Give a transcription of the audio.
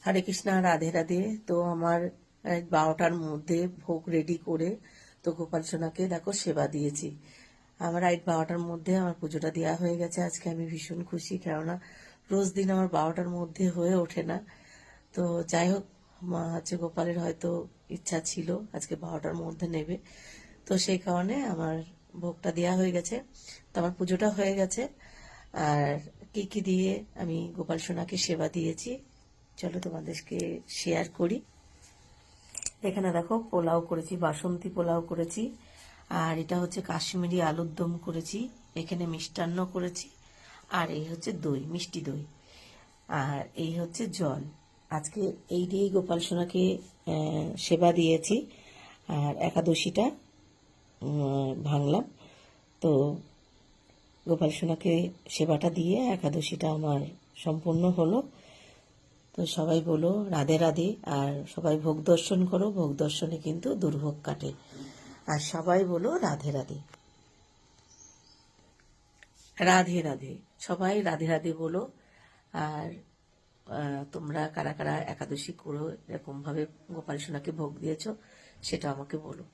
হরে কৃষ্ণা, রাধে রাধে। তো আমার 12টার মধ্যে ভোগ রেডি করে তো গোপাল সোনাকে দেখো সেবা দিয়েছি। আমার 12টার মধ্যে আমার পুজোটা দেওয়া হয়ে গেছে। আজকে আমি ভীষণ খুশি, কেননা রোজ দিন আমার 12টার মধ্যে হয়ে ওঠে না। তো যাই হোক, গোপালের হয়তো ইচ্ছা ছিল আজকে 12টার মধ্যে নেবে, তো সেই কারণে আমার ভোগটা দেওয়া হয়ে গেছে। তো আমার পুজোটা হয়ে গেছে। আর কি কি দিয়ে আমি গোপাল সোনাকে সেবা দিয়েছি চলো তোমাদেরকে শেয়ার করি। এখানে দেখো পোলাও করেছি, বাসন্তী পোলাও করেছি, আর এটা হচ্ছে কাশ্মীরি আলুর দম করেছি, এখানে মিষ্টান্ন করেছি, আর এই হচ্ছে দই, মিষ্টি দই, আর এই হচ্ছে জল। আজকে এই দিয়েই গোপাল সোনাকে সেবা দিয়েছি। আর একাদশীটা ভাঙলাম। তো গোপাল সোনাকে সেবাটা দিয়ে একাদশীটা আমার সম্পূর্ণ হলো। তো সবাই বলো রাধে রাধে, আর সবাই ভোগ দর্শন করো, ভোগ দর্শনে কিন্তু দুর্ভোগ কাটে। আর সবাই বলো রাধে রাধে, রাধে রাধে, সবাই রাধে রাধে বলো। আর তোমরা কারা কারা একাদশী করো, এরকম ভাবে গোপাল সোনাকে ভোগ দিয়েছো সেটা আমাকে বলো।